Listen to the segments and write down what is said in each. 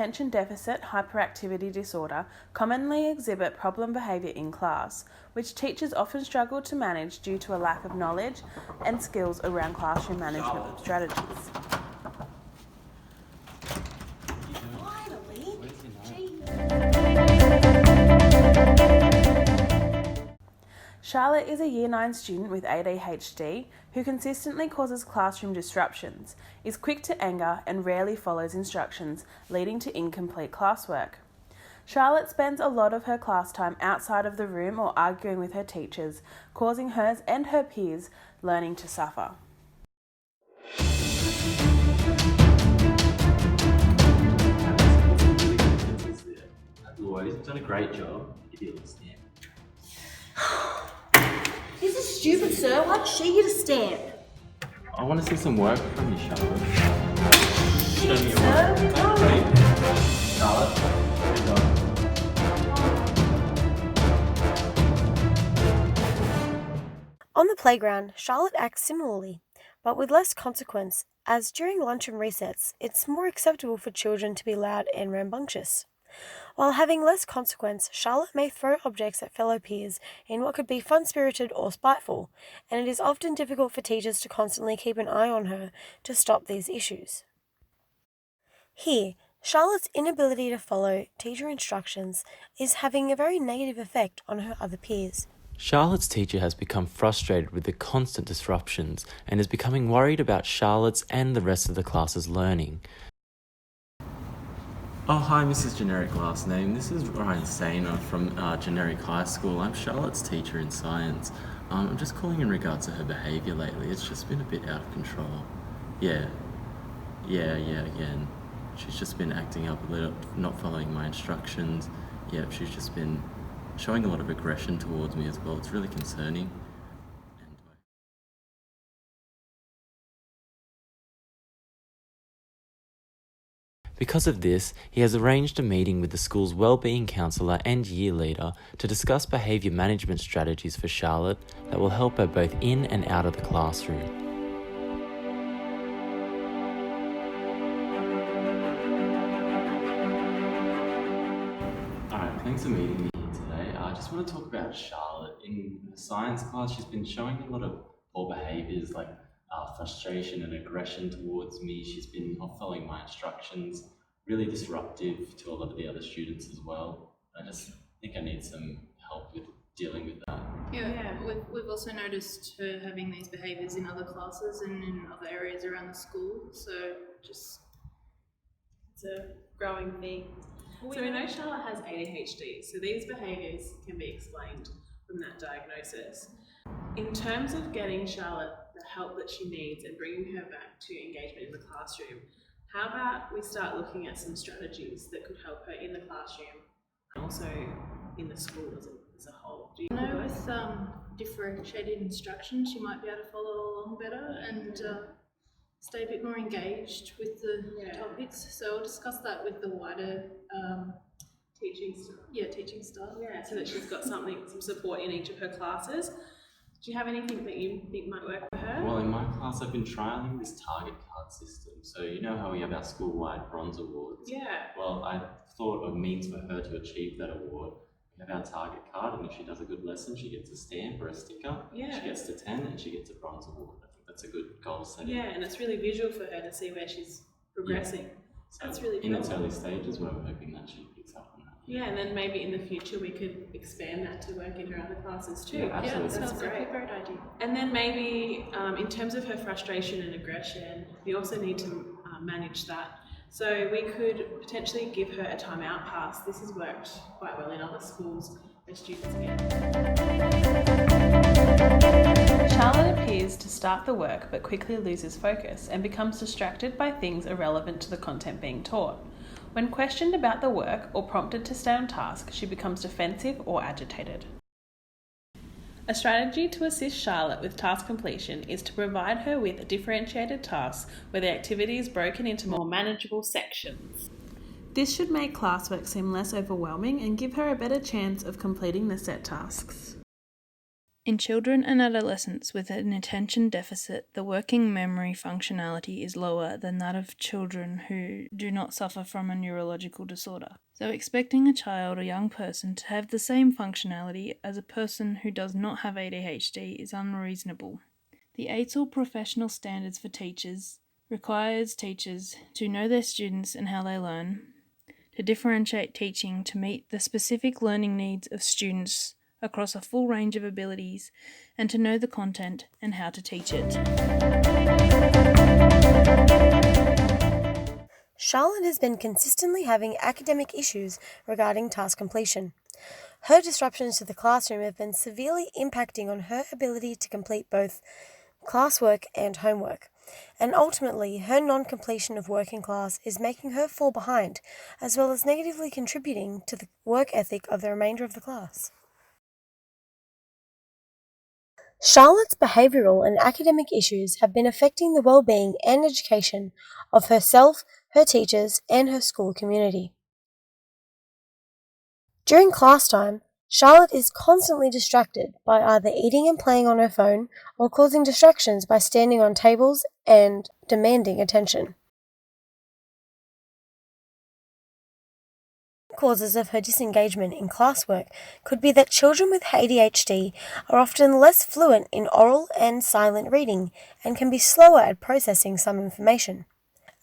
attention deficit hyperactivity disorder commonly exhibit problem behaviour in class, which teachers often struggle to manage due to a lack of knowledge and skills around classroom management strategies. Charlotte is a Year 9 student with ADHD who consistently causes classroom disruptions, is quick to anger and rarely follows instructions, leading to incomplete classwork. Charlotte spends a lot of her class time outside of the room or arguing with her teachers, causing hers and her peers learning to suffer. He's done a great job. This is stupid, sir. Why'd she get a stamp? I want to see some work from you, Charlotte. Show me your Sir, work. no. Charlotte, On the playground, Charlotte acts similarly, but with less consequence, as during lunch and recess, it's more acceptable for children to be loud and rambunctious. While having less consequence, Charlotte may throw objects at fellow peers in what could be fun-spirited or spiteful, and it is often difficult for teachers to constantly keep an eye on her to stop these issues. Here, Charlotte's inability to follow teacher instructions is having a very negative effect on her other peers. Charlotte's teacher has become frustrated with the constant disruptions and is becoming worried about Charlotte's and the rest of the class's learning. Oh, hi, Mrs. Generic last name. This is Ryan Sainer from Generic High School. I'm Charlotte's teacher in science. I'm just calling in regards to her behaviour lately. It's just been a bit out of control. Yeah, again. She's just been acting up a little, not following my instructions. Yeah, she's just been showing a lot of aggression towards me as well. It's really concerning. Because of this, he has arranged a meeting with the school's wellbeing counsellor and year leader to discuss behaviour management strategies for Charlotte that will help her both in and out of the classroom. Alright, thanks for meeting me here today. I just want to talk about Charlotte. In the science class, she's been showing a lot of poor behaviours like frustration and aggression towards me. She's been not following my instructions, really disruptive to a lot of the other students as well. I just think I need some help with dealing with that. Yeah. We've also noticed her having these behaviours in other classes and in other areas around the school, so just It's a growing thing. So we know Charlotte has ADHD, so these behaviours can be explained from that diagnosis. In terms of getting Charlotte the help that she needs and bringing her back to engagement in the classroom, how about we start looking at some strategies that could help her in the classroom and also in the school as a whole? Do you know with differentiated instruction, she might be able to follow along better and stay a bit more engaged with the topics. So we'll discuss that with the wider teaching staff. Teaching staff. Yeah, so that she's got some support in each of her classes. Do you have anything that you think might work for her? Well, in my class, I've been trialling this target card system. So you know how we have our school-wide bronze awards? Yeah. Well, I thought a means for her to achieve that award. We have our target card, and if she does a good lesson, she gets a stamp or a sticker. Yeah. She gets to 10, and she gets a bronze award. I think that's a good goal setting. Yeah, and it's really visual for her to see where she's progressing. So That's really in its cool. early stages, we're hoping that she picks up on that. Yeah, and then maybe in the future we could expand that to work in her other classes too. Yeah, absolutely. That sounds like a great idea. And then maybe in terms of her frustration and aggression, we also need to manage that. So we could potentially give her a timeout pass. This has worked quite well in other schools where students Charlotte appears to start the work but quickly loses focus and becomes distracted by things irrelevant to the content being taught. When questioned about the work or prompted to stay on task, she becomes defensive or agitated. A strategy to assist Charlotte with task completion is to provide her with differentiated tasks where the activity is broken into more manageable sections. This should make classwork seem less overwhelming and give her a better chance of completing the set tasks. In children and adolescents with an attention deficit, the working memory functionality is lower than that of children who do not suffer from a neurological disorder. So expecting a child or young person to have the same functionality as a person who does not have ADHD is unreasonable. The AITSL Professional Standards for Teachers requires teachers to know their students and how they learn, to differentiate teaching to meet the specific learning needs of students across a full range of abilities, and to know the content and how to teach it. Charlotte has been consistently having academic issues regarding task completion. Her disruptions to the classroom have been severely impacting on her ability to complete both classwork and homework, and ultimately her non-completion of work in class is making her fall behind, as well as negatively contributing to the work ethic of the remainder of the class. Charlotte's behavioural and academic issues have been affecting the well-being and education of herself, her teachers, and her school community. During class time, Charlotte is constantly distracted by either eating and playing on her phone or causing distractions by standing on tables and demanding attention. Causes of her disengagement in classwork could be that children with ADHD are often less fluent in oral and silent reading and can be slower at processing some information,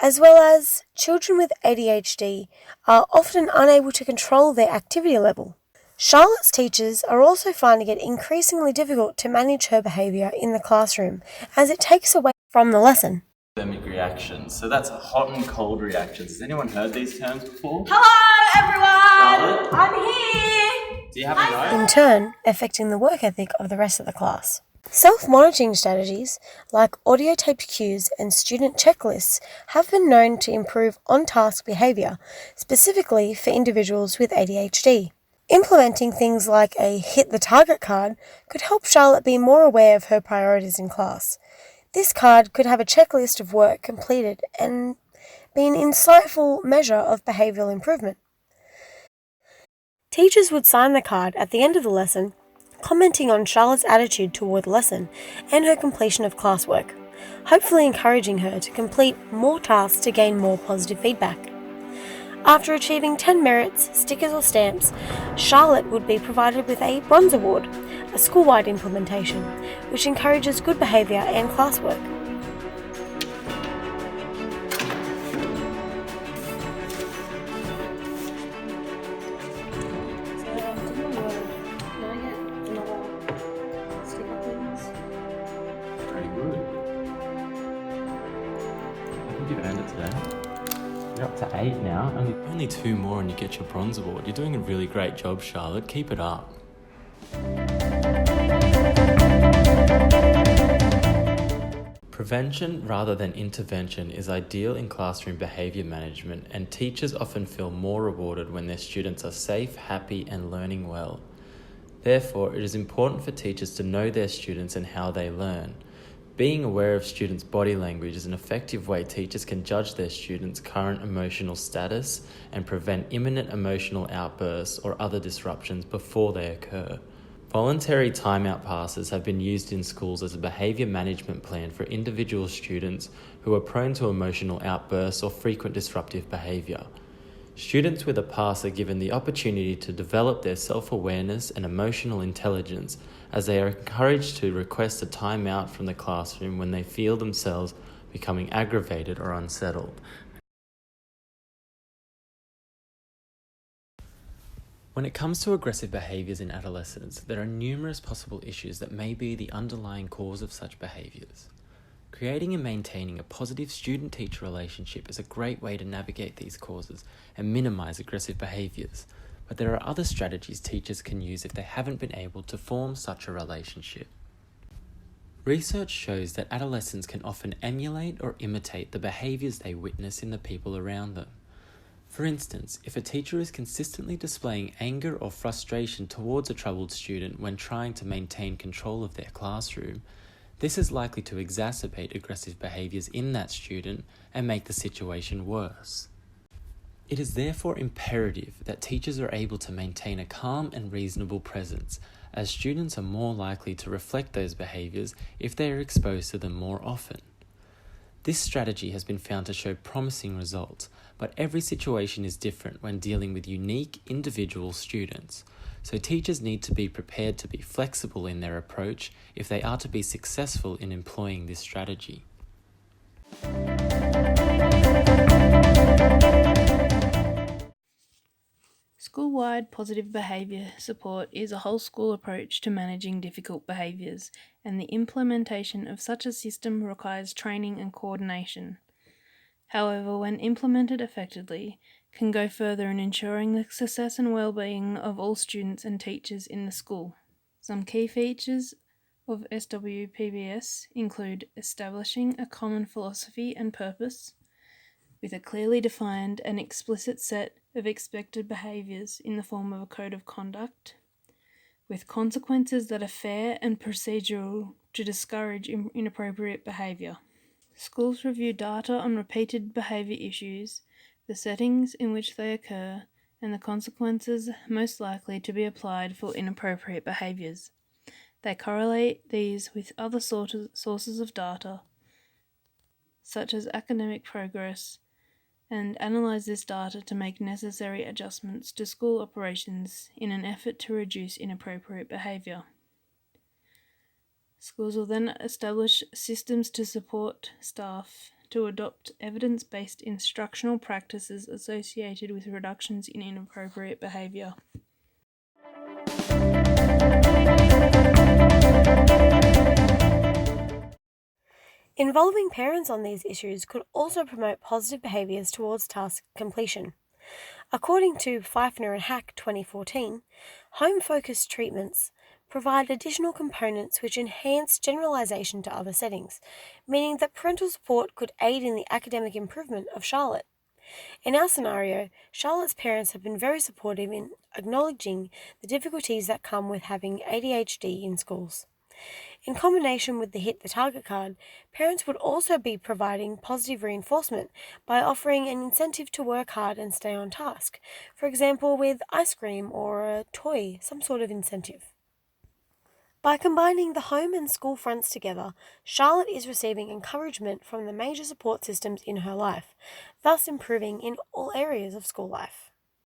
as well as children with ADHD are often unable to control their activity level. Charlotte's teachers are also finding it increasingly difficult to manage her behaviour in the classroom as it takes away from the lesson. Thermic reactions. So that's hot and cold reactions. Has anyone heard these terms before? Hello, everyone! Charlotte? I'm here! Do you have a note? In turn, affecting the work ethic of the rest of the class. Self-monitoring strategies like audio-taped cues and student checklists have been known to improve on-task behaviour, specifically for individuals with ADHD. Implementing things like a hit the target card could help Charlotte be more aware of her priorities in class. This card could have a checklist of work completed and be an insightful measure of behavioural improvement. Teachers would sign the card at the end of the lesson, commenting on Charlotte's attitude toward the lesson and her completion of classwork, hopefully encouraging her to complete more tasks to gain more positive feedback. After achieving 10 merits, stickers or stamps, Charlotte would be provided with a Bronze Award, a school-wide implementation, which encourages good behaviour and classwork. Very good. I think you've earned it today. You're up to 8 now. Only 2 more and you get your Bronze Award. You're doing a really great job, Charlotte. Keep it up. Prevention rather than intervention is ideal in classroom behaviour management, and teachers often feel more rewarded when their students are safe, happy and learning well. Therefore, it is important for teachers to know their students and how they learn. Being aware of students' body language is an effective way teachers can judge their students' current emotional status and prevent imminent emotional outbursts or other disruptions before they occur. Voluntary timeout passes have been used in schools as a behaviour management plan for individual students who are prone to emotional outbursts or frequent disruptive behaviour. Students with a pass are given the opportunity to develop their self-awareness and emotional intelligence, as they are encouraged to request a timeout from the classroom when they feel themselves becoming aggravated or unsettled. When it comes to aggressive behaviours in adolescents, there are numerous possible issues that may be the underlying cause of such behaviours. Creating and maintaining a positive student-teacher relationship is a great way to navigate these causes and minimise aggressive behaviours, but there are other strategies teachers can use if they haven't been able to form such a relationship. Research shows that adolescents can often emulate or imitate the behaviours they witness in the people around them. For instance, if a teacher is consistently displaying anger or frustration towards a troubled student when trying to maintain control of their classroom, this is likely to exacerbate aggressive behaviours in that student and make the situation worse. It is therefore imperative that teachers are able to maintain a calm and reasonable presence, as students are more likely to reflect those behaviours if they are exposed to them more often. This strategy has been found to show promising results, but every situation is different when dealing with unique individual students, so teachers need to be prepared to be flexible in their approach if they are to be successful in employing this strategy. School-wide positive behaviour support is a whole school approach to managing difficult behaviours, and the implementation of such a system requires training and coordination. However, when implemented effectively, can go further in ensuring the success and well-being of all students and teachers in the school. Some key features of SWPBS include establishing a common philosophy and purpose, with a clearly defined and explicit set of expected behaviours in the form of a code of conduct, with consequences that are fair and procedural to discourage inappropriate behaviour. Schools review data on repeated behaviour issues, the settings in which they occur, and the consequences most likely to be applied for inappropriate behaviours. They correlate these with other sources of data, such as academic progress, and analyse this data to make necessary adjustments to school operations in an effort to reduce inappropriate behaviour. Schools will then establish systems to support staff to adopt evidence-based instructional practices associated with reductions in inappropriate behaviour. Involving parents on these issues could also promote positive behaviours towards task completion. According to Pfeiffer and Hack 2014, home-focused treatments provide additional components which enhance generalization to other settings, meaning that parental support could aid in the academic improvement of Charlotte. In our scenario, Charlotte's parents have been very supportive in acknowledging the difficulties that come with having ADHD in schools. In combination with the Hit the Target card, parents would also be providing positive reinforcement by offering an incentive to work hard and stay on task, for example with ice cream or a toy, some sort of incentive. By combining the home and school fronts together, Charlotte is receiving encouragement from the major support systems in her life, thus improving in all areas of school life.